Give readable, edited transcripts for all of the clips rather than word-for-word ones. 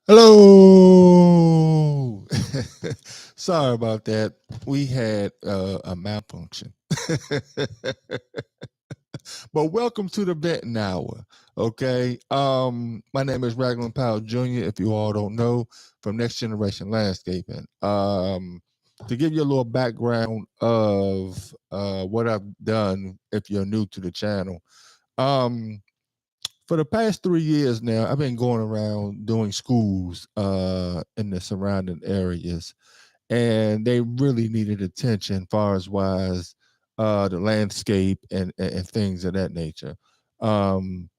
Hello. Sorry about that. We had a malfunction. But welcome to the betting hour. Okay. My name is Raglan Powell Jr., if you all don't know, from Next Generation Landscaping. To give you a little background of what I've done if you're new to the channel. Um, for the past 3 years now, I've been going around doing schools in the surrounding areas, and they really needed attention, far as wise the landscape and things of that nature. Um,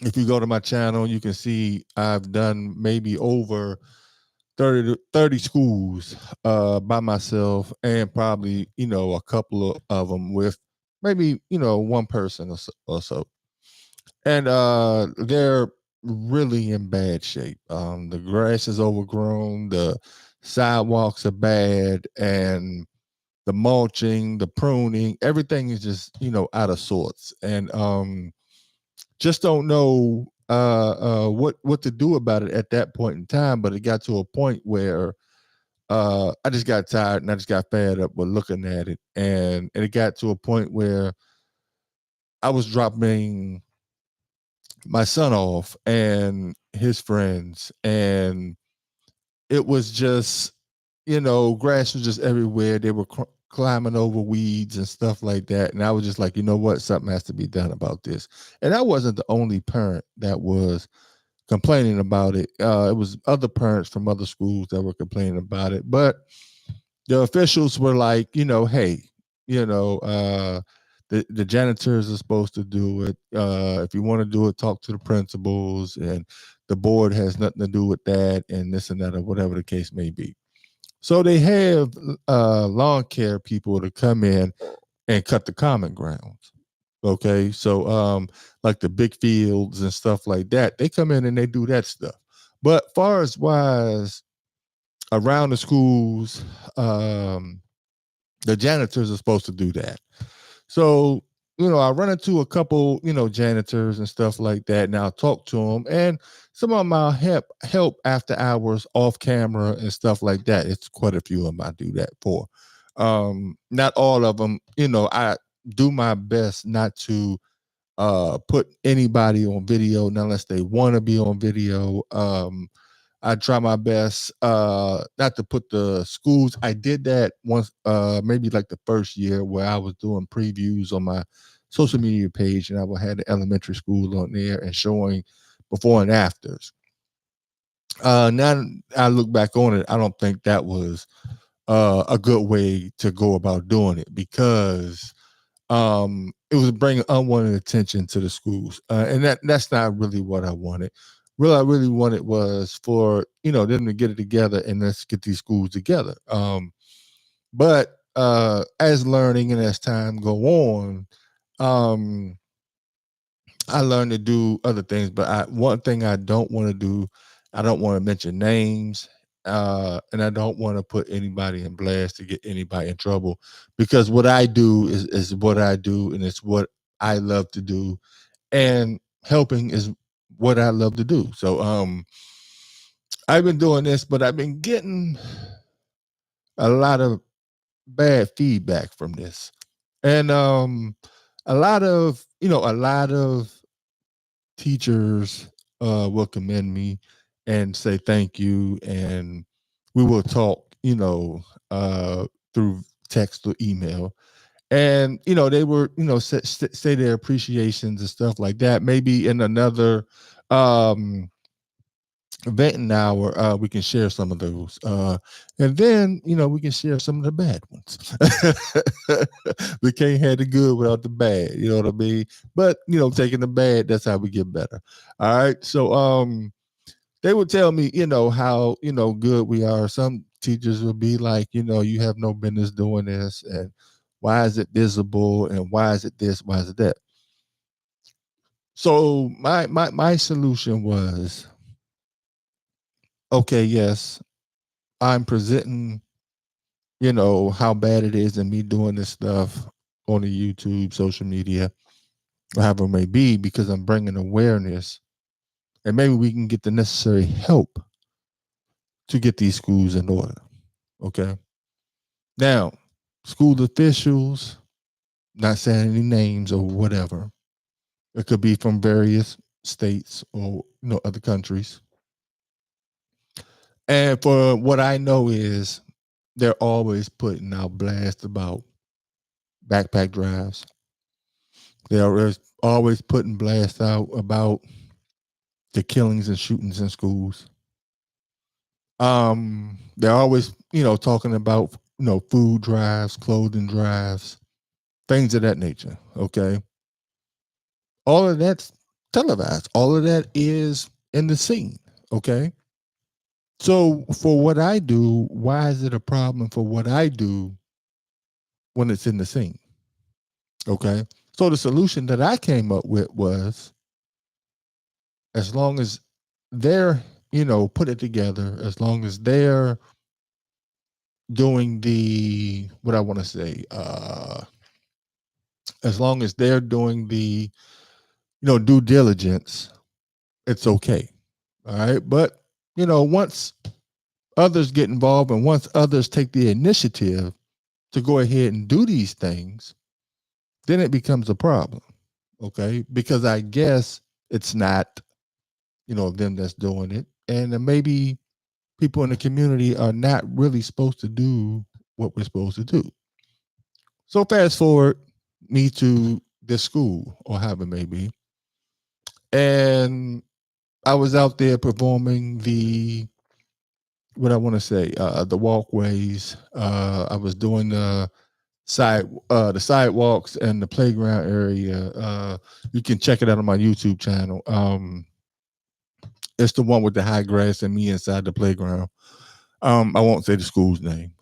if you go to my channel, you can see I've done maybe over 30 schools by myself, and probably a couple of them with maybe one person or so, and they're really in bad shape. The grass is overgrown, the sidewalks are bad, and the mulching, the pruning, everything is just out of sorts, and just don't know what to do about it at that point in time. But it got to a point where I just got tired and I just got fed up with looking at it, and it got to a point where I was dropping my son off and his friends, and it was just grass was just everywhere. They were climbing over weeds and stuff like that, and I was just like, you know what, something has to be done about this. And I wasn't the only parent that was complaining about it. It was other parents from other schools that were complaining about it, but the officials were like, hey, you know, uh, the janitors are supposed to do it. If you want to do it, talk to the principals, and the board has nothing to do with that, and this and that, or whatever the case may be. So they have lawn care people to come in and cut the common grounds. Okay, so like the big fields and stuff like that, they come in and they do that stuff. But far as wise around the schools, um, the janitors are supposed to do that. So, I run into a couple, janitors and stuff like that, and I'll talk to them. And some of them I'll help after hours off camera and stuff like that. It's quite a few of them I do that for. Not all of them, I do my best not to put anybody on video unless they want to be on video. I try my best not to put the schools. I did that once, maybe like the first year, where I was doing previews on my social media page, and I would have the elementary school on there and showing before and afters. Now I look back on it, I don't think that was a good way to go about doing it, because it was bringing unwanted attention to the schools, and that's not really what I wanted. What I really wanted was for them to get it together, and let's get these schools together. But as learning and as time go on, um, I learned to do other things. But one thing I don't want to do, I don't want to mention names, and I don't want to put anybody in blast to get anybody in trouble, because what I do is what I do, and it's what I love to do, and helping is what I love to do. So I've been doing this, but I've been getting a lot of bad feedback from this, and a lot of teachers will commend me and say thank you, and we will talk, through text or email, and they were say their appreciations and stuff like that. Maybe in another um venting hour, we can share some of those, and then we can share some of the bad ones. We can't have the good without the bad, you know what I mean? But taking the bad, that's how we get better. All right, so they would tell me, how good we are. Some teachers would be like, you have no business doing this, and why is it visible, and why is it this, why is it that? So my solution was, okay, yes, I'm presenting, how bad it is, and me doing this stuff on the YouTube, social media, however it may be, because I'm bringing awareness and maybe we can get the necessary help to get these schools in order. Okay. Now, school officials, not saying any names or whatever, it could be from various states or other countries. And for what I know is they're always putting out blasts about backpack drives. They're always putting blasts out about the killings and shootings in schools. They're always, talking about, food drives, clothing drives, things of that nature. Okay. All of that's televised. All of that is in the scene. Okay. So for what I do, why is it a problem for what I do when it's in the scene? Okay. So the solution that I came up with was, as long as they're, put it together, as long as they're doing the, what I want to say, as long as they're doing the, due diligence, it's okay. All right. But, once others get involved and once others take the initiative to go ahead and do these things, then it becomes a problem. Okay. Because I guess it's not, them that's doing it. And then maybe people in the community are not really supposed to do what we're supposed to do. So fast forward me to this school or however it may be. And I was out there performing the, what I want to say, the walkways. I was doing the sidewalks and the playground area. You can check it out on my YouTube channel. It's the one with the high grass and me inside the playground. I won't say the school's name.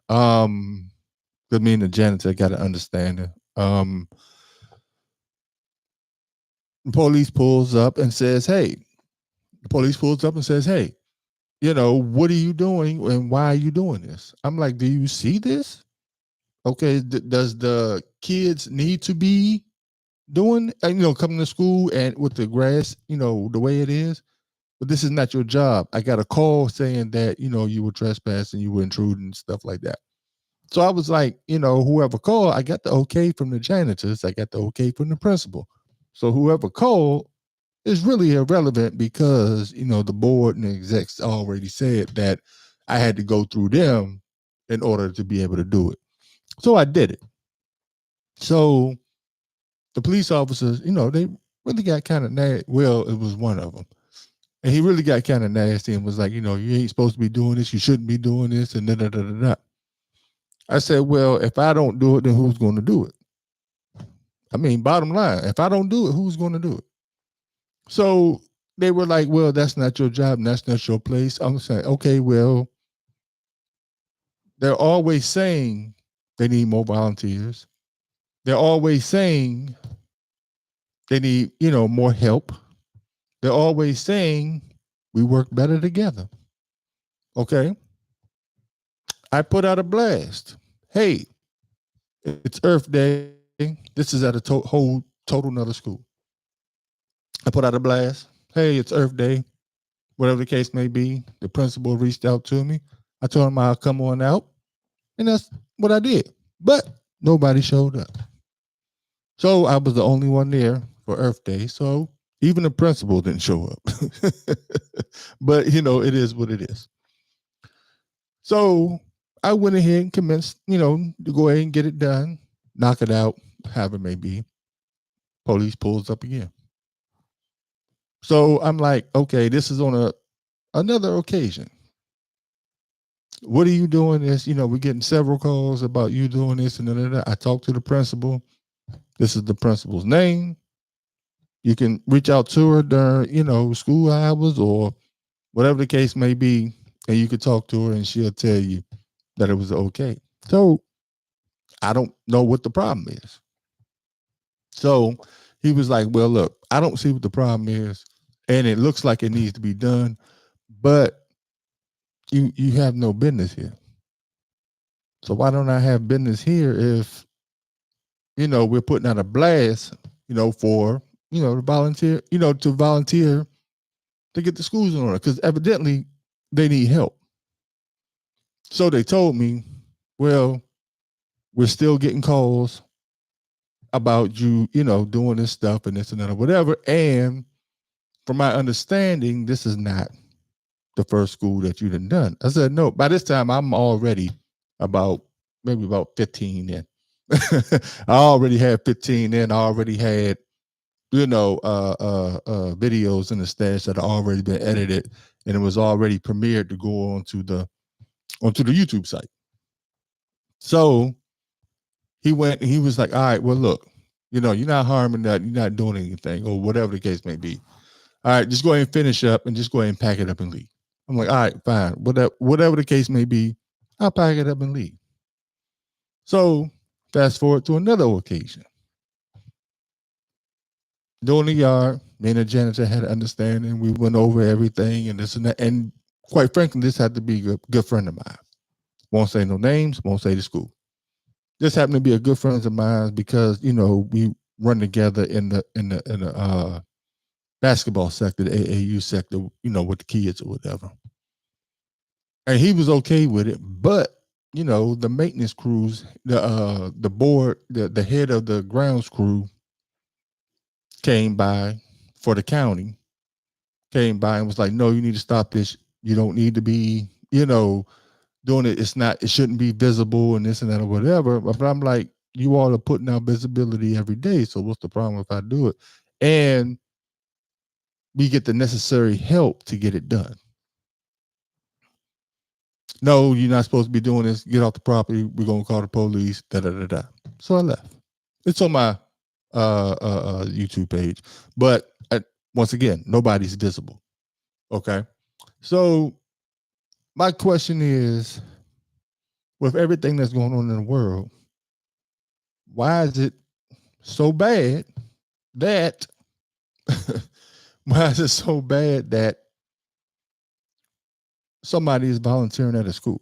Because me and the janitor got to understand it. The police pulls up and says, "Hey," what are you doing and why are you doing this? I'm like, do you see this? Okay, does the kids need to be doing, coming to school and with the grass, the way it is? But this is not your job. I got a call saying that, you were trespassing, you were intruding, stuff like that. So I was like, whoever called, I got the okay from the janitors, I got the okay from the principal. So whoever called is really irrelevant because, the board and the execs already said that I had to go through them in order to be able to do it. So I did it. So the police officers, they really got kind of nasty. Well, it was one of them. And he really got kind of nasty and was like, you ain't supposed to be doing this. You shouldn't be doing this. And da da da da da. I said, well, if I don't do it, then who's going to do it? I mean, bottom line, if I don't do it, who's going to do it? So they were like, well, that's not your job and that's not your place. I'm saying, okay, well, they're always saying they need more volunteers. They're always saying they need, more help. They're always saying we work better together. Okay. I put out a blast. Hey, it's Earth Day. This is at a whole total another school. I put out a blast. Hey, it's Earth Day. Whatever the case may be, the principal reached out to me. I told him I'll come on out, and that's what I did. But nobody showed up. So I was the only one there for Earth Day. So even the principal didn't show up. But, it is what it is. So I went ahead and commenced, to go ahead and get it done, knock it out, however it may be. Police pulls up again. So I'm like, okay, this is on another occasion. What are you doing this? We're getting several calls about you doing this and da. I talked to the principal. This is the principal's name. You can reach out to her during, school hours or whatever the case may be, and you could talk to her and she'll tell you that it was okay. So I don't know what the problem is. So he was like, well, look, I don't see what the problem is, and it looks like it needs to be done, but you have no business here. So why don't I have business here if, we're putting out a blast, for, to volunteer to get the schools in order, because evidently they need help. So they told me, well, we're still getting calls about you, doing this stuff and this and that or whatever. And from my understanding, this is not the first school that you've done. I said, no, by this time I'm already maybe about 15 in. I already had 15 in. I already had, videos in the stash that had already been edited, and it was already premiered to go onto the YouTube site. So he went and he was like, all right, well, look, you're not harming that, you're not doing anything, or whatever the case may be. All right, just go ahead and finish up and just go ahead and pack it up and leave. I'm like, all right, fine. Whatever the case may be, I'll pack it up and leave. So fast forward to another occasion. Doing the yard, me and the janitor had an understanding. We went over everything and this and that. And quite frankly, this had to be a good friend of mine. Won't say no names, won't say the school. This happened to be a good friend of mine because, we run together in the basketball sector, the AAU sector, with the kids or whatever. And he was okay with it, but the maintenance crews, the board, the head of the grounds crew came by for the county, came by and was like, no, you need to stop this. You don't need to be, doing it. It shouldn't be visible and this and that or whatever. But I'm like, you all are putting out visibility every day. So what's the problem if I do it? And we get the necessary help to get it done. No, you're not supposed to be doing this. Get off the property. We're going to call the police. Da, da, da, da. So I left. It's on my YouTube page. But once again, nobody's visible. Okay. So my question is, with everything that's going on in the world, why is it so bad that somebody is volunteering at a school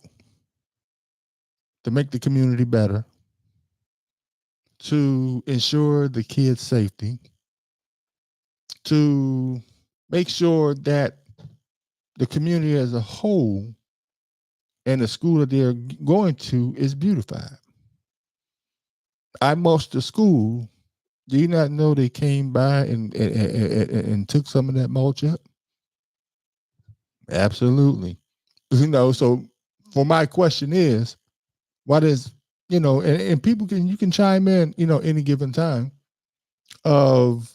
to make the community better, to ensure the kids' safety, to make sure that the community as a whole and the school that they're going to is beautified? I mulched the school. Do you not know they came by and took some of that mulch up? Absolutely. So for my question is, why does, and people you can chime in, any given time of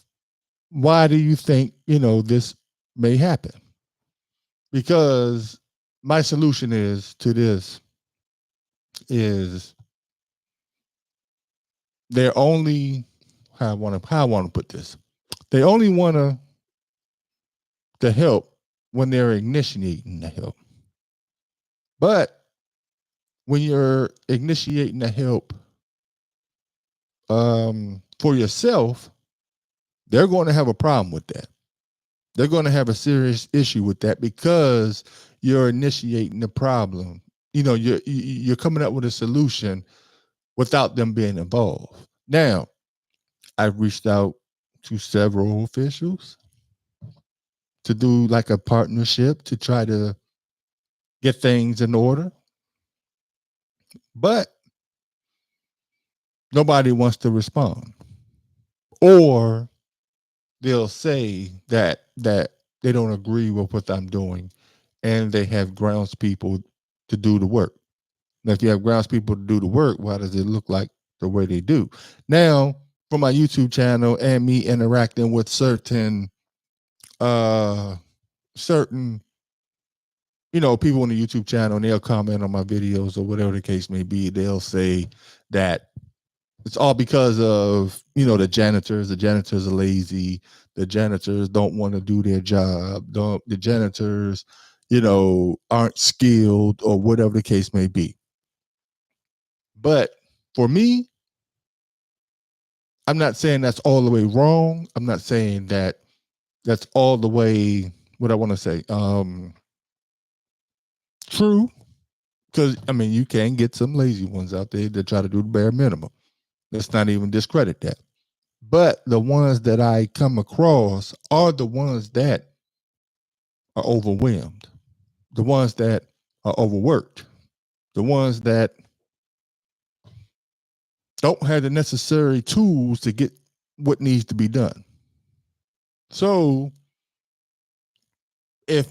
why do you think, this may happen? Because my solution to this is they're only, how I want to put this. They only want to help when they're initiating the help. But when you're initiating the help for yourself, they're going to have a problem with that. They're going to have a serious issue with that because you're initiating the problem. You're coming up with a solution without them being involved. Now, I've reached out to several officials to do like a partnership to try to get things in order. But nobody wants to respond. Or they'll say that they don't agree with what I'm doing and they have grounds people to do the work. Now, if you have grounds people to do the work, why does it look like the way they do? Now, for my YouTube channel and me interacting with certain people on the YouTube channel, and they'll comment on my videos or whatever the case may be, they'll say that it's all because of, the janitors. The janitors are lazy. The janitors don't want to do their job. The janitors, aren't skilled or whatever the case may be. But for me, I'm not saying that's all the way wrong. I'm not saying that that's all the way, what I want to say, true. Because, you can get some lazy ones out there that try to do the bare minimum. Let's not even discredit that. But the ones that I come across are the ones that are overwhelmed, the ones that are overworked, the ones that don't have the necessary tools to get what needs to be done. So if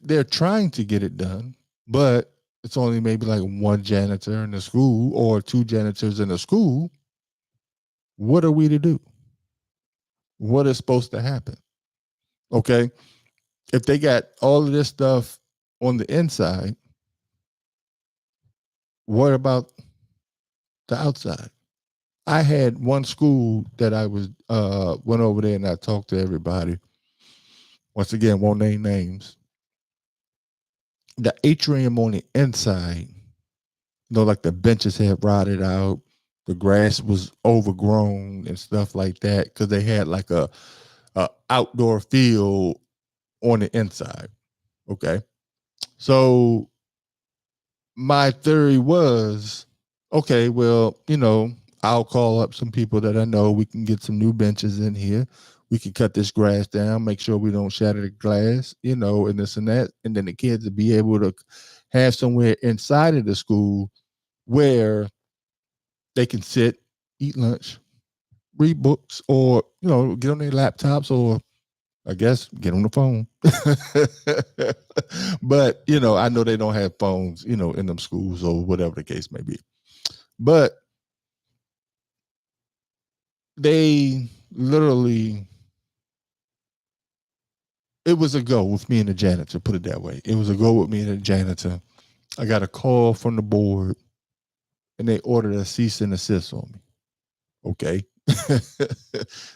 they're trying to get it done, but it's only maybe like one janitor in the school or two janitors in the school, what are we to do? What is supposed to happen? Okay. If they got all of this stuff on the inside, what about the outside? I had one school that I was went over there and I talked to everybody. Once again, won't name names. The atrium on the inside, like the benches had rotted out, the grass was overgrown and stuff like that because they had like a outdoor field on the inside. Okay, so my theory was, okay, well, I'll call up some people that I know. We can get some new benches in here. We can cut this grass down, make sure we don't shatter the glass, and this and that. And then the kids will be able to have somewhere inside of the school where they can sit, eat lunch, read books, or, get on their laptops, or I guess get on the phone. But, I know they don't have phones, in them schools or whatever the case may be. But they literally, it was a go with me and the janitor, put it that way. It was a go with me and the janitor. I got a call from the board and they ordered a cease and desist on me. Okay.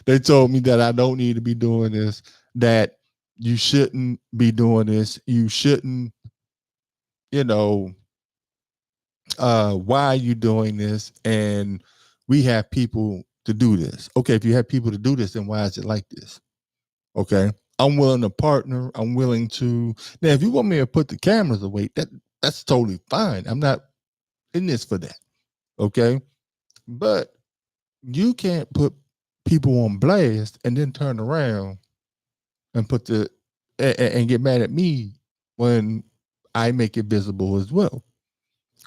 They told me that I don't need to be doing this, that you shouldn't be doing this. You shouldn't, why are you doing this? And we have people to do this. Okay, if you have people to do this, then why is it like this? Okay. I'm willing to partner. I'm willing to. Now, if you want me to put the cameras away, that's totally fine. I'm not in this for that. Okay. But you can't put people on blast and then turn around and and get mad at me when I make it visible as well.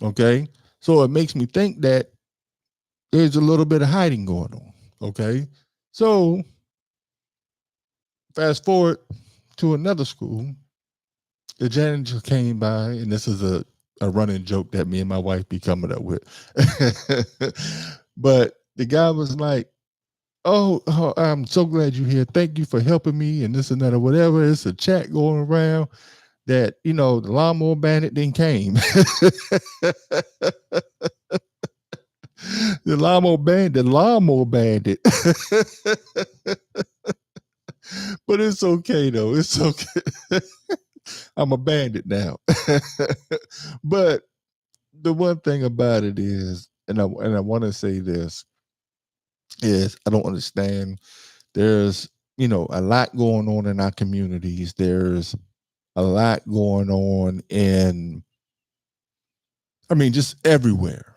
Okay. So it makes me think that there's a little bit of hiding going on. Okay. So fast forward to another school. The janitor came by, and this is a running joke that me and my wife be coming up with. But the guy was like, oh, I'm so glad you're here. Thank you for helping me, and this and that or whatever. It's a chat going around that, the lawnmower bandit then came. The lawnmower bandit. But it's okay though. It's okay. I'm a bandit now. But the one thing about it is, and I want to say this, is I don't understand. There's, a lot going on in our communities. There's a lot going on just everywhere.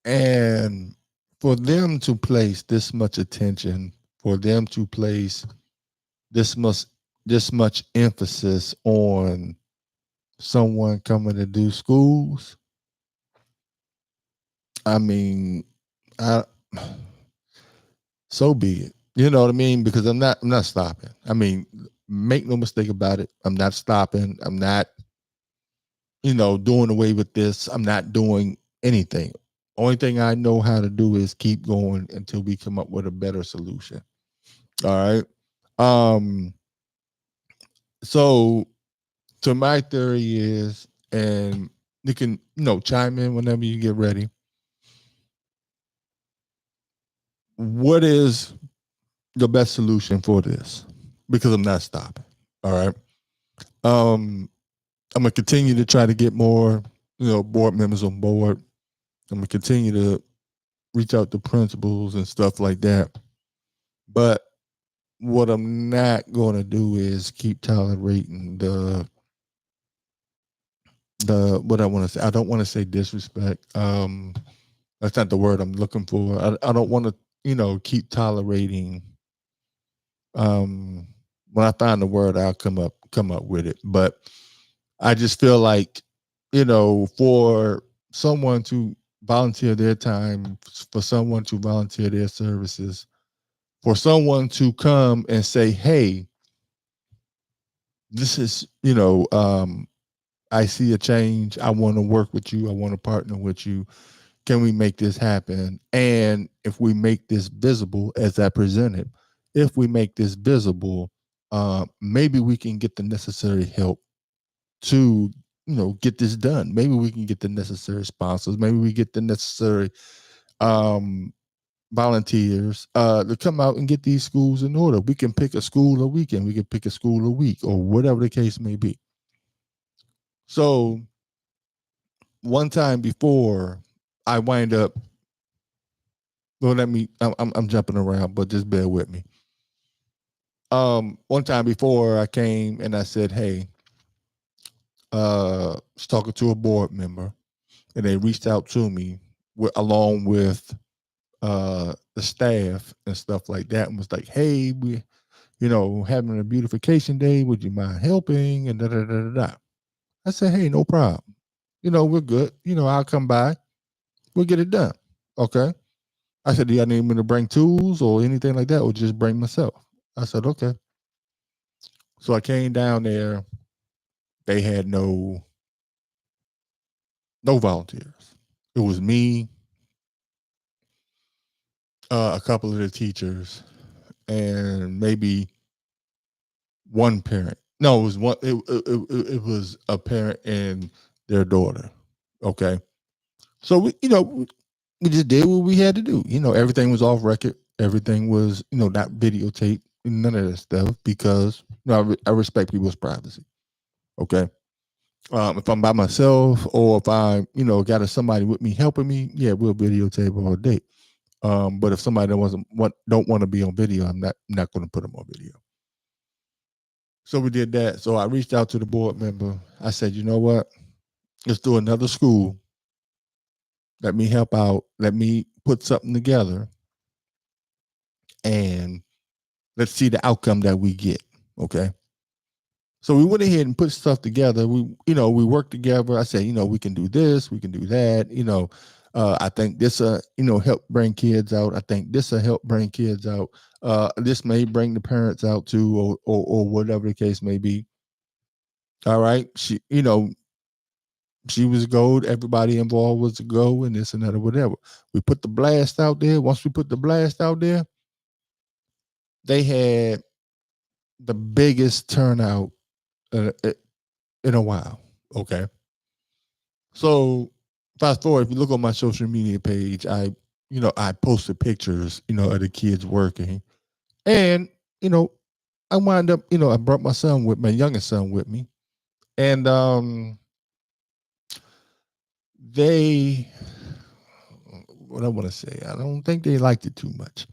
And for them to place this much attention, for them to place this much emphasis on someone coming to do schools, I mean, I so be it. You know what I mean? Because I'm not stopping. I mean, make no mistake about it. I'm not stopping. I'm not, doing away with this. I'm not doing anything. Only thing I know how to do is keep going until we come up with a better solution. All right. So my theory is, and you can, chime in whenever you get ready. What is the best solution for this? Because I'm not stopping. All right. I'm gonna continue to try to get more, board members on board. I'm gonna continue to reach out to principals and stuff like that. But what I'm not gonna do is keep tolerating the what I want to say. I don't want to say disrespect. That's not the word I'm looking for. I don't want to, keep tolerating. When I find the word, I'll come come up with it. But I just feel like, for someone to volunteer their time, for someone to volunteer their services, for someone to come and say, hey, this is, I see a change. I want to work with you. I want to partner with you. Can we make this happen? And if we make this visible as I presented, if we make this visible, maybe we can get the necessary help to, get this done. Maybe we can get the necessary sponsors. Maybe we get the necessary volunteers to come out and get these schools in order. We can pick a school a weekend. We can pick a school a week, or whatever the case may be. So one time before, I wind up. Well, I'm jumping around, but just bear with me. One time before, I came and I said, "Hey," was talking to a board member, and they reached out to me along with the staff and stuff like that, and was like, "Hey, we, having a beautification day. Would you mind helping?" And da da da da da. I said, "Hey, no problem. We're good. I'll come by. We'll get it done." Okay. I said, "Do y'all need me to bring tools or anything like that, or just bring myself?" I said, "Okay." So I came down there. They had no volunteers. It was me, a couple of the teachers, and maybe one parent. No, it was one. It was a parent and their daughter. Okay, so we just did what we had to do. Everything was off record. Everything was not videotaped. None of that stuff, because I respect people's privacy. Okay. If I'm by myself, or if I got somebody with me helping me, yeah, we'll videotape all day. But if somebody don't want to be on video, I'm not going to put them on video. So we did that. So I reached out to the board member. I said, "You know what? Let's do another school. Let me help out. Let me put something together, and let's see the outcome that we get." Okay. So we went ahead and put stuff together. We worked together. I said, we can do this, we can do that. I think this help bring kids out. I think this will help bring kids out. This may bring the parents out too, or whatever the case may be. All right. She was gold. Everybody involved was a go, and this and that or whatever. We put the blast out there. Once we put the blast out there, they had the biggest turnout in a while. Okay. So fast forward, if you look on my social media page, I posted pictures, of the kids working. And, I wound up, I brought my youngest son with me. And they, what I want to say, I don't think they liked it too much.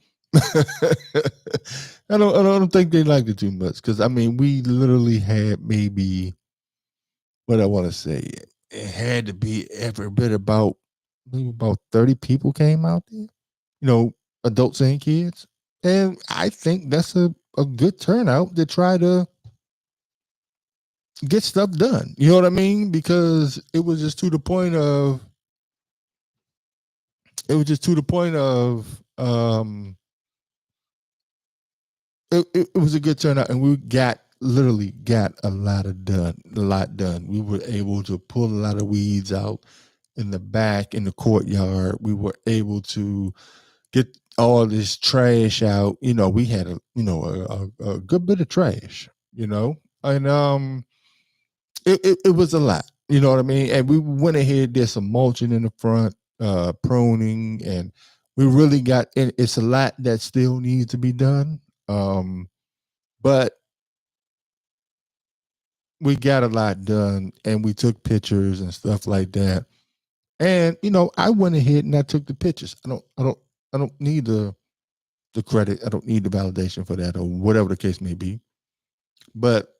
I don't think they liked it too much, because we literally had maybe, what I want to say, it had to be every bit about maybe about 30 people came out there, adults and kids. And I think that's a good turnout to try to get stuff done. You know what I mean? Because it was just to the point of it was a good turnout, and we literally got a lot done. We were able to pull a lot of weeds out in the back, in the courtyard. We were able to get all this trash out. We had a good bit of trash, and it was a lot. You know what I mean? And we went ahead, did some mulching in the front, pruning, and we really got. And it's a lot that still needs to be done, but we got a lot done, and we took pictures and stuff like that. And I went ahead and I took the pictures. I don't need the credit. I don't need the validation for that, or whatever the case may be. But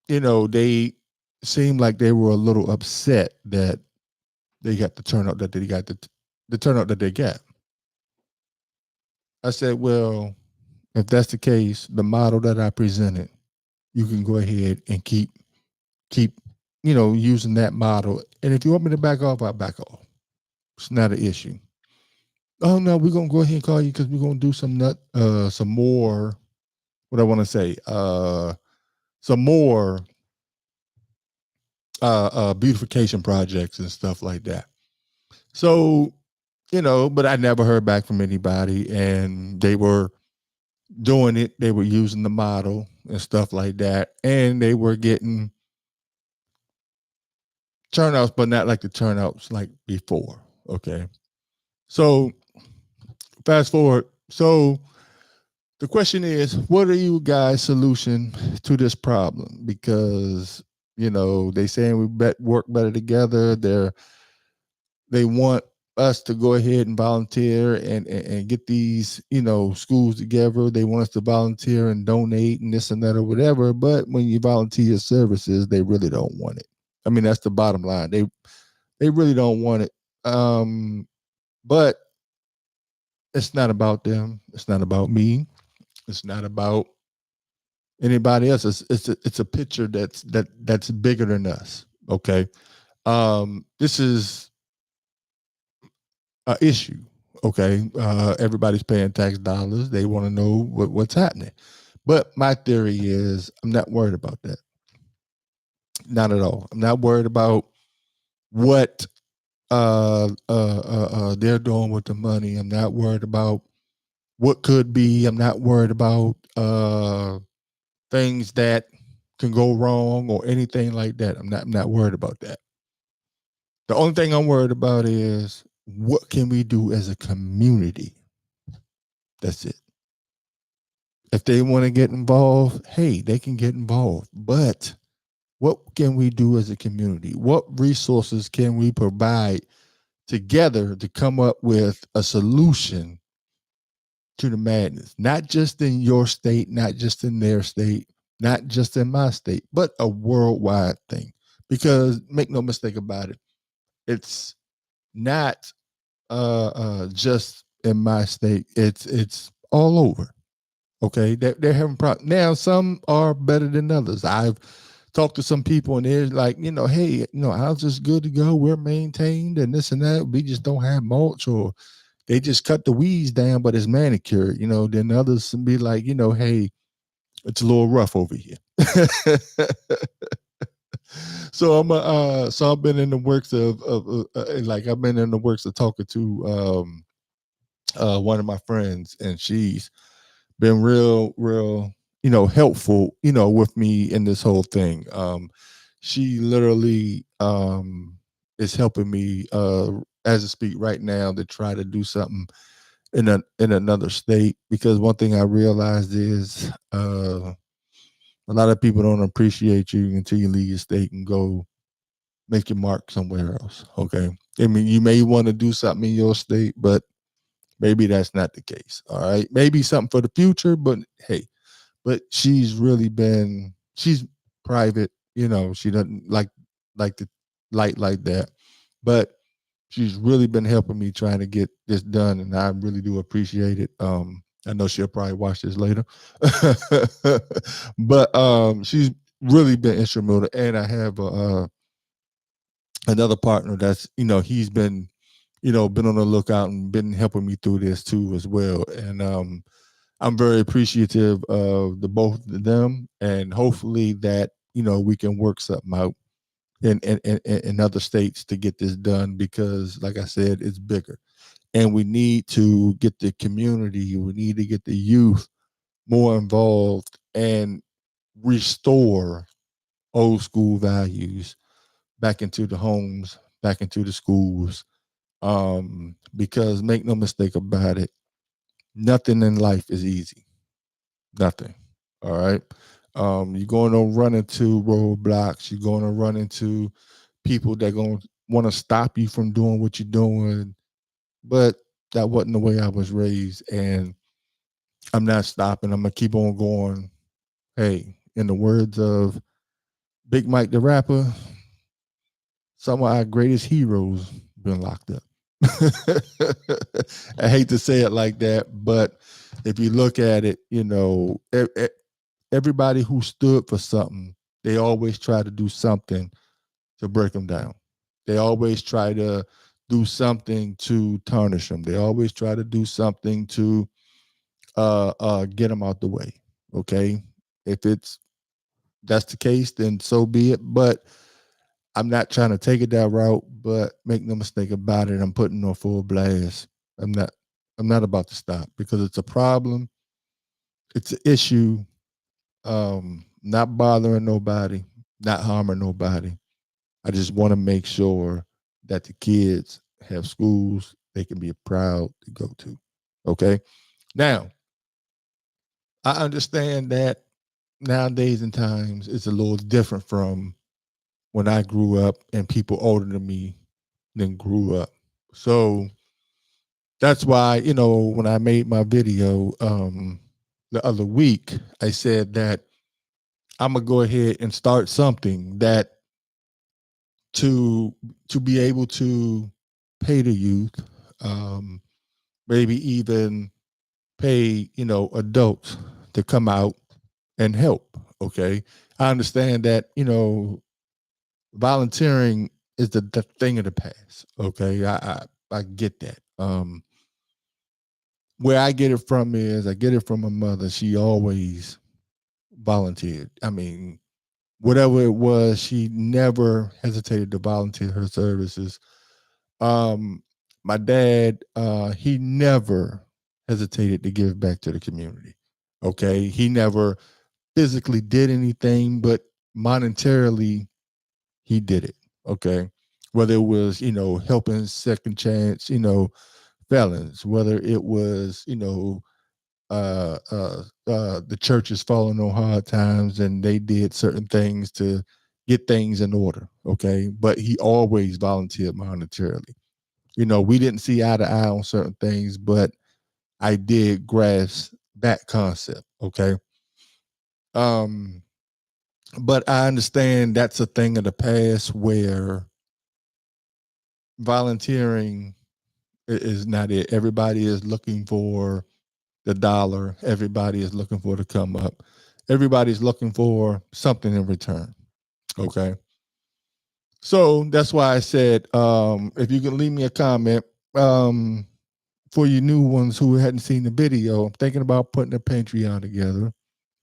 they seemed like they were a little upset that they got the turnout that they got, the turnout that they got. I said, well, if that's the case, the model that I presented, you can go ahead and keep using that model. And if you want me to back off, I'll back off. It's not an issue. Oh no, we're gonna go ahead and call you because we're gonna do some more. What I want to say, some more beautification projects and stuff like that. So, but I never heard back from anybody, and they were doing it. They were using the model and stuff like that, and they were getting turnouts, but not like the turnouts like before. Okay, so fast forward. So the question is, what are you guys' solution to this problem? Because they saying we work better together. They want us to go ahead and volunteer and get these schools together. They want us to volunteer and donate and this and that or whatever. But when you volunteer your services, they really don't want it. I mean, that's the bottom line. They really don't want it. But it's not about them. It's not about me. It's not about anybody else. It's a picture that's bigger than us. Okay. This is an issue. Okay. Everybody's paying tax dollars. They want to know what's happening. But my theory is I'm not worried about that. Not at all. I'm not worried about what they're doing with the money. I'm not worried about what could be. I'm not worried about things that can go wrong or anything like that. I'm not worried about that. The only thing I'm worried about is what can we do as a community? That's it. If they want to get involved, hey, they can get involved. But what can we do as a community? What resources can we provide together to come up with a solution to the madness? Not just in your state, not just in their state, not just in my state, but a worldwide thing. Because make no mistake about it, it's not just in my state. It's all over. Okay, they're having problems now. Some are better than others. I've talked to some people and they're like, hey, ours is good to go. We're maintained and this and that. We just don't have mulch, or they just cut the weeds down, but it's manicured. Then others can be like, hey, it's a little rough over here. So I've been in the works of like I've been in the works of talking to one of my friends, and she's been real helpful with me in this whole thing. She literally is helping me as I speak right now to try to do something in another state, because one thing I realized is a lot of people don't appreciate you until you leave your state and go make your mark somewhere else. Okay. I mean, you may want to do something in your state, but maybe that's not the case. All right. Maybe something for the future, but hey, but she's private, she doesn't like the light like that. But she's really been helping me trying to get this done, and I really do appreciate it. I know she'll probably watch this later. But she's really been instrumental. And I have another partner that's, he's been, been on the lookout and been helping me through this too as well. And I'm very appreciative of the both of them, and hopefully that, we can work something out in other states to get this done, because like I said, it's bigger. And we need to get the community, we need to get the youth more involved and restore old school values back into the homes, back into the schools. Because make no mistake about it, nothing in life is easy. Nothing. All right. You're going to run into roadblocks. You're going to run into people that going to want to stop you from doing what you're doing. But that wasn't the way I was raised, and I'm not stopping. I'm gonna keep on going. Hey, in the words of Big Mike the rapper, some of our greatest heroes been locked up. I hate to say it like that, but if you look at it, everybody who stood for something, they always try to do something to break them down. They always try to do something to tarnish them. They always try to do something to get them out the way. Okay, if it's that's the case, then so be it. But I'm not trying to take it that route. But make no mistake about it, I'm putting on full blast. I'm not. I'm not about to stop because it's a problem. It's an issue. Not bothering nobody, not harming nobody. I just want to make sure that the kids have schools they can be proud to go to. Okay. Now, I understand that nowadays in times it's a little different from when I grew up and people older than me then grew up. So that's why, when I made my video the other week, I said that I'm gonna go ahead and start something that to be able to pay the youth, um, maybe even pay adults to come out and help. Okay, I understand that volunteering is the thing of the past. Okay, I get that. Where I get it from is I get it from my mother. She always volunteered. I mean, whatever it was, she never hesitated to volunteer her services. Um, my dad, he never hesitated to give back to the community. Okay, he never physically did anything, but monetarily he did it. Okay, whether it was helping second chance felons, whether it was the church is falling on hard times and they did certain things to get things in order. Okay, but he always volunteered monetarily. We didn't see eye to eye on certain things, but I did grasp that concept. Okay. Um, but I understand that's a thing of the past where volunteering is not it. Everybody is looking for the dollar. Everybody is looking for the come up. Everybody's looking for something in return. Okay. So that's why I said, if you can leave me a comment, for you new ones who hadn't seen the video, I'm thinking about putting a Patreon together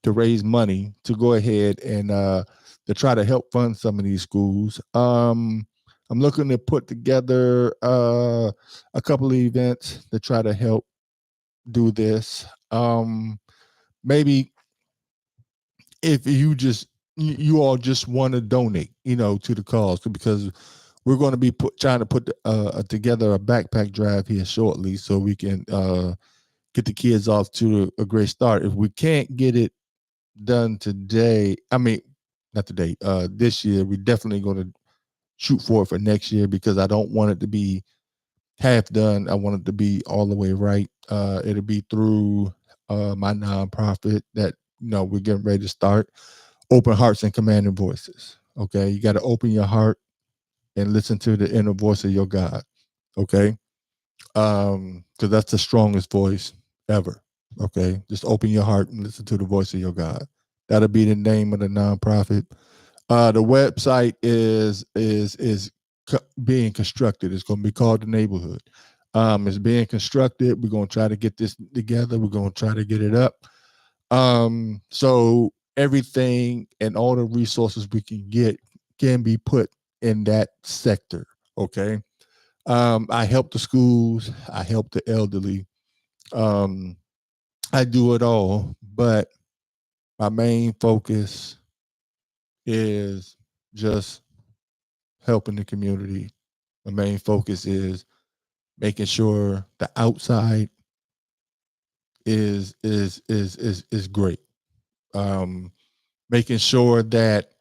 to raise money to go ahead and to try to help fund some of these schools. I'm looking to put together a couple of events to try to help do this. Maybe if you all just want to donate, to the cause, because we're going to be trying to put together a backpack drive here shortly, so we can get the kids off to a great start. If we can't get it done today, I mean, not today, this year, we're definitely going to shoot for it for next year because I don't want it to be half done. I want it to be all the way right. It'll be through my nonprofit that we're getting ready to start. Open Hearts and Commanding Voices. Okay, you got to open your heart and listen to the inner voice of your God. Okay, because that's the strongest voice ever. Okay, just open your heart and listen to the voice of your God. That'll be the name of the nonprofit. The website is being constructed. It's going to be called The Neighborhood. It's being constructed. We're going to try to get this together. We're going to try to get it up. So everything and all the resources we can get can be put in that sector. Okay. I help the schools. I help the elderly. Um, I do it all, but my main focus is just helping the community. My main focus is making sure the outside is great. Um, Making sure that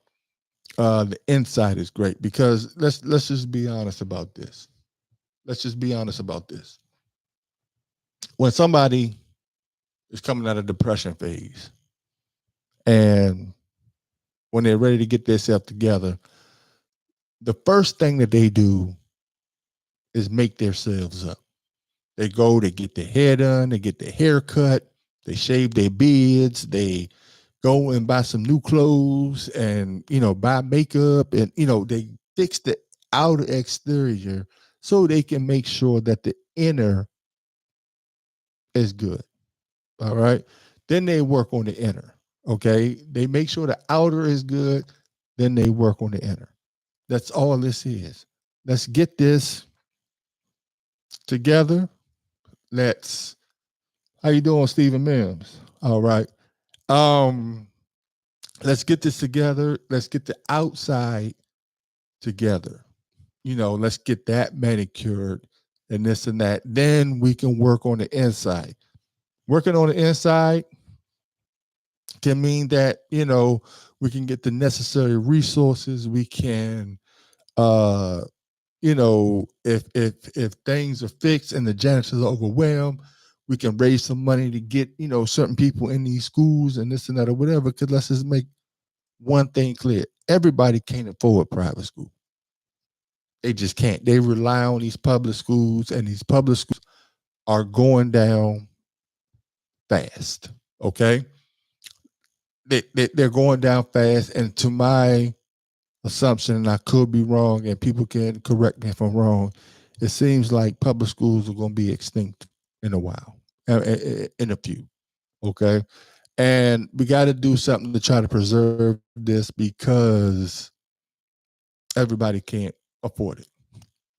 the inside is great, because let's just be honest about this. Let's just be honest about this. When somebody is coming out of depression phase and when they're ready to get themselves together, the first thing that they do is make themselves up. They go, they get their hair done, they get their hair cut, they shave their beards, they go and buy some new clothes and, buy makeup and, they fix the outer exterior so they can make sure that the inner is good. All right. Then they work on the inner. Okay. They make sure the outer is good. Then they work on the inner. That's all this is. Let's get this together. How you doing, Stephen Mims? All right. Um, let's get this together. Let's get the outside together. Let's get that manicured and this and that. Then we can work on the inside. Working on the inside can mean that, we can get the necessary resources. We can, if things are fixed and the janitors are overwhelmed, we can raise some money to get, certain people in these schools and this and that or whatever. Because let's just make one thing clear. Everybody can't afford private school. They just can't. They rely on these public schools, and these public schools are going down fast. Okay. They're going down fast. And to my assumption, and I could be wrong, and people can correct me if I'm wrong, it seems like public schools are going to be extinct in a while, in a few. Okay. And we got to do something to try to preserve this because everybody can't afford it.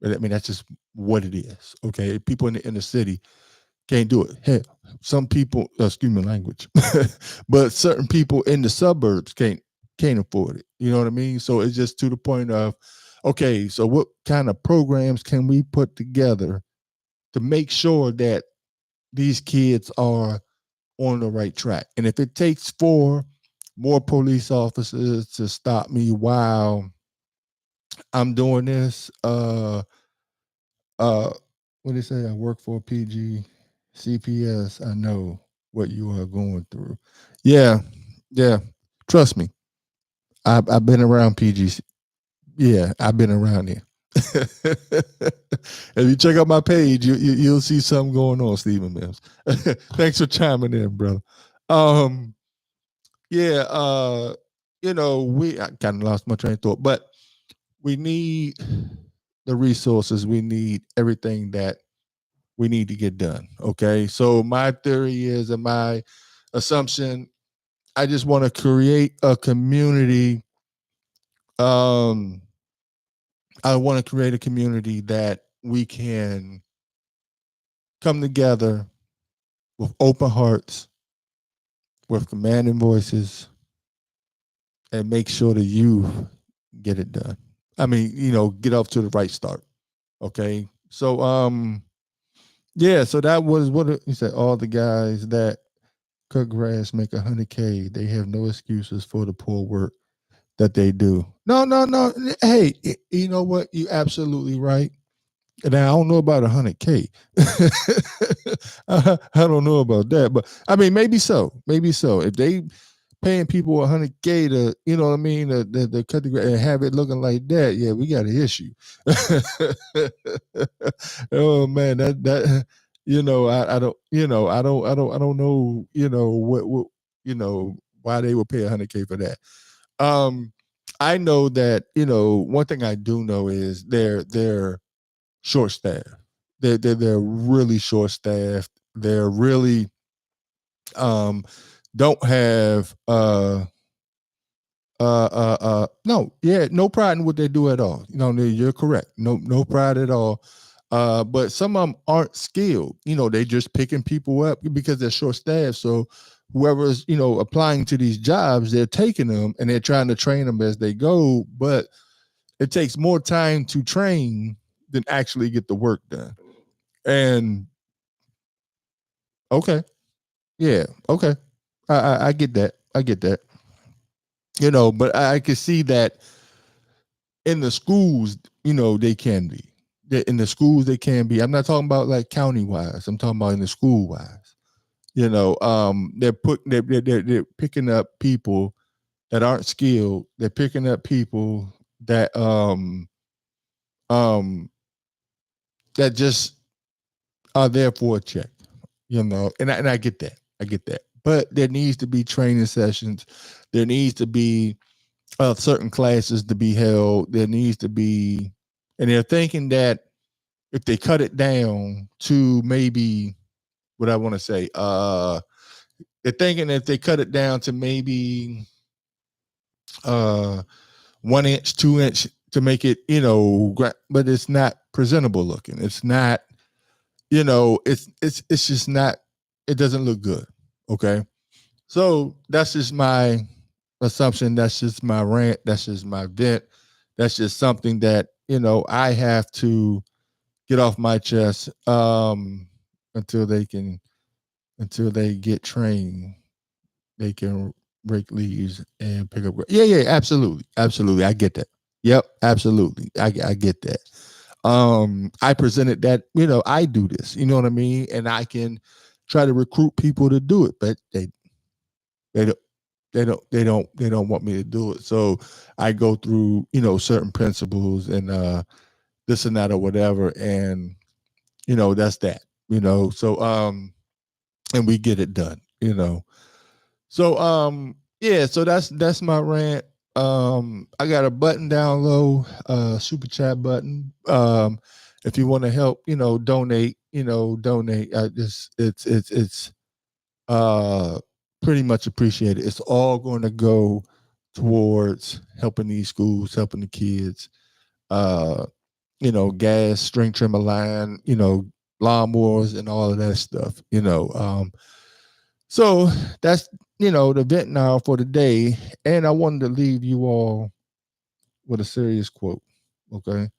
I mean, that's just what it is. Okay. People in the inner city can't do it. Hey, some people, excuse my language, but certain people in the suburbs can't afford it. You know what I mean? So it's just to the point of, okay, so what kind of programs can we put together to make sure that these kids are on the right track? And if it takes 4 more police officers to stop me while I'm doing this, what do they say? I work for PG CPS. I know what you are going through. Yeah, yeah. Trust me. I've been around PG. Yeah, I've been around here. If you check out my page, you'll see something going on, Stephen Mills. Thanks for chiming in, brother. Yeah, I kind of lost my train of thought, but we need the resources. We need everything that we need to get done. Okay. So my theory is, and my assumption, I just want to create a community. Um, I want to create a community that we can come together with open hearts, with commanding voices, and make sure the youth get it done. I mean, get off to the right start. Okay. So, yeah, so that was what he said. All the guys that cut grass make 100K. They have no excuses for the poor work that they do. No, no, no. Hey, you know what? You absolutely right. And I don't know about 100K. I don't know about that, but I mean, maybe so. Maybe so. If they paying people 100K to, you know what I mean, to cut the grass and have it looking like that, yeah, we got an issue. Oh man, that I don't, I don't know, what why they would pay 100K for that. I know that, one thing I do know is they're short staffed. They're really short staffed. They're really don't have no pride in what they do at all. You're correct. No pride at all. But some of them aren't skilled. They just picking people up because they're short staffed. So whoever's applying to these jobs, they're taking them and they're trying to train them as they go. But it takes more time to train than actually get the work done. And okay, yeah, okay, I get that. I get that. But I can see that in the schools, they can be. In the schools, they can be. I'm not talking about like county wise. I'm talking about in the school wise. They're picking up people that aren't skilled. They're picking up people that um that just are there for a check. And I get that. I get that. but there needs to be training sessions. There needs to be certain classes to be held. There needs to be, and they're thinking that if they cut it down to maybe what I want to say, they're thinking if they cut it down to maybe uh 1 inch, 2 inch to make it, but it's not presentable looking. It's not, it's just not. It doesn't look good. Okay, so that's just my assumption. That's just my rant. That's just my vent. That's just something that I have to get off my chest until they can until they get trained. They can rake leaves and pick up. Yeah, yeah, absolutely, absolutely. I get that. Yep, absolutely. I get that. I presented that. I do this. You know what I mean, and I can try to recruit people to do it, but they don't. They don't want me to do it. So I go through, certain principles and this and that or whatever. And, that's that, so and we get it done, So yeah, so that's my rant. I got a button down low, super chat button. If you want to help, donate, donate. It's uh pretty much appreciated. It's all going to go towards helping these schools, helping the kids. Uh, gas, string trimmer line, lawnmowers and all of that stuff. So that's the vent now for the day. And I wanted to leave you all with a serious quote. Okay.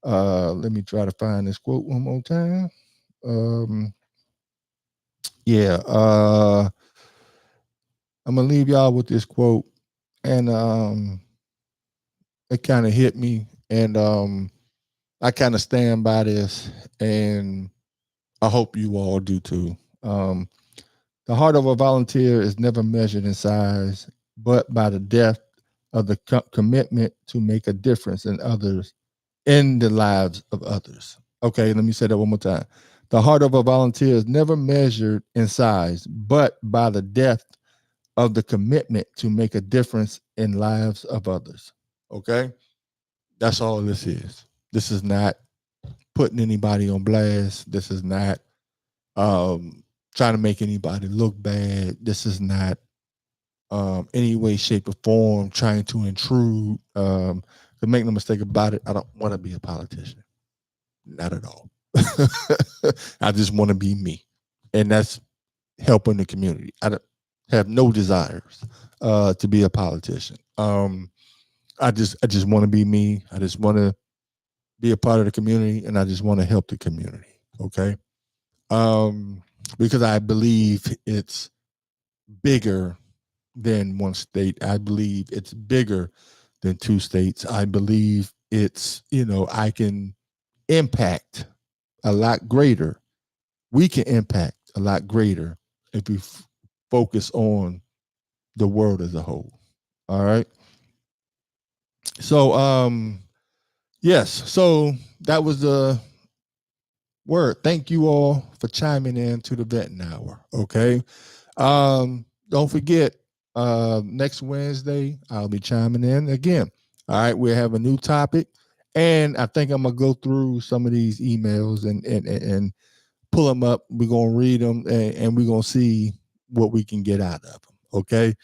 Let me try to find this quote one more time. Um, yeah, I'm gonna leave y'all with this quote, and it kind of hit me, and I kind of stand by this, and I hope you all do too. Um, the heart of a volunteer is never measured in size, but by the depth of the commitment to make a difference in the lives of others. Okay, let me say that one more time. The heart of a volunteer is never measured in size, but by the depth of the commitment to make a difference in lives of others. Okay? That's all this is. This is not putting anybody on blast. This is not trying to make anybody look bad. This is not any way, shape, or form trying to intrude. To make no mistake about it, I don't want to be a politician. Not at all. I just want to be me. And that's helping the community. I don't have no desires to be a politician. I just want to be me. I just want to be a part of the community, and I just want to help the community. Okay, because I believe it's bigger than one state. I believe it's bigger than two states. I believe it's I can impact a lot greater. We can impact a lot greater if we focus on the world as a whole. All right. So yes, so that was the word. Thank you all for chiming in to the Venting Hour. Okay. Don't forget, next Wednesday, I'll be chiming in again. All right, we'll have a new topic. And I think I'm gonna go through some of these emails and pull them up. We're gonna read them and we're gonna see what we can get out of them. Okay.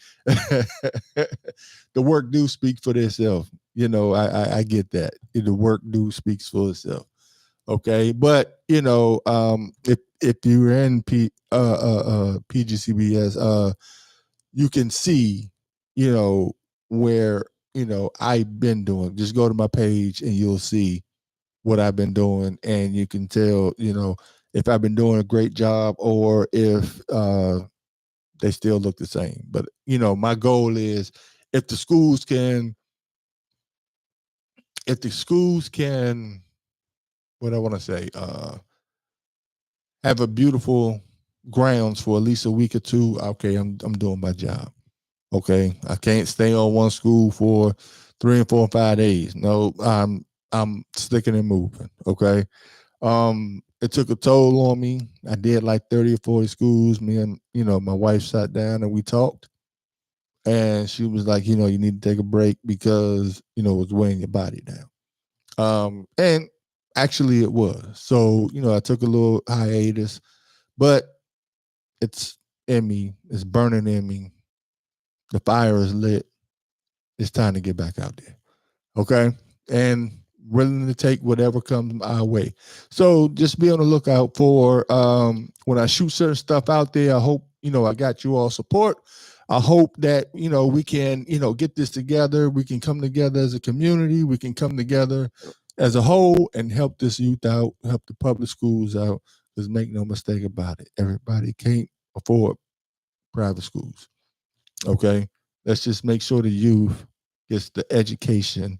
The work do speak for itself. I get that. The work do speaks for itself. Okay, but if you're in PGCBS, you can see, where I've been doing. Just go to my page and you'll see what I've been doing, and you can tell, if I've been doing a great job or if they still look the same. But my goal is if the schools can, if the schools can, what I want to say, have a beautiful grounds for at least a week or two. Okay, I'm doing my job. Okay, I can't stay on one school for 3 and 4 and 5 days. No, I'm sticking and moving. Okay, it took a toll on me. I did like 30 or 40 schools. Me and, my wife sat down and we talked. And she was like, you need to take a break because, it's weighing your body down. And actually it was. So, I took a little hiatus, but it's in me. It's burning in me. The fire is lit. It's time to get back out there. Okay. And willing to take whatever comes our way. So just be on the lookout for when I shoot certain stuff out there. I hope, I got you all support. I hope that, we can, get this together. We can come together as a community. We can come together as a whole and help this youth out, help the public schools out. Because make no mistake about it, everybody can't afford private schools. Okay. Let's just make sure the youth gets the education,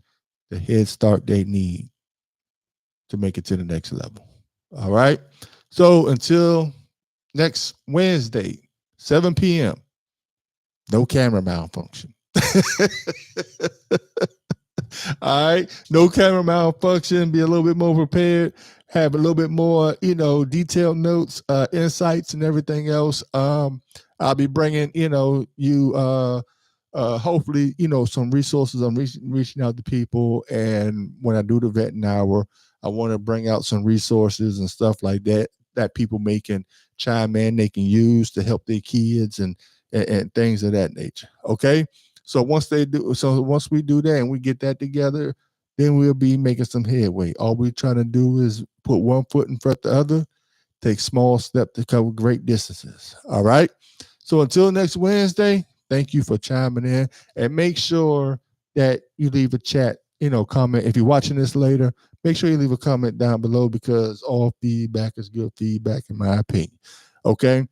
the head start they need to make it to the next level. All right. So until next Wednesday, 7 p.m., no camera malfunction. All right. No camera malfunction. Be a little bit more prepared. Have a little bit more, detailed notes, insights, and everything else. I'll be bringing, you hopefully, some resources. I'm reaching out to people. And when I do the vetting hour, I want to bring out some resources and stuff like that people can chime in, they can use to help their kids and things of that nature. Okay. So once we do that and we get that together, then we'll be making some headway. All we're trying to do is put one foot in front of the other, take small steps to cover great distances. All right. So until next Wednesday, thank you for chiming in, and make sure that you leave a chat, comment. If you're watching this later, make sure you leave a comment down below because all feedback is good feedback, in my opinion. Okay.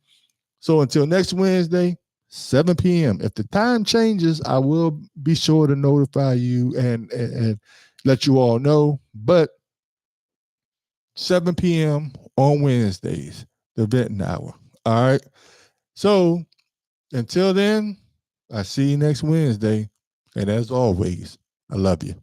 So until next Wednesday, 7 p.m. If the time changes, I will be sure to notify you and let you all know. But 7 p.m. on Wednesdays, the vetting hour. All right. So until then, I see you next Wednesday. And as always, I love you.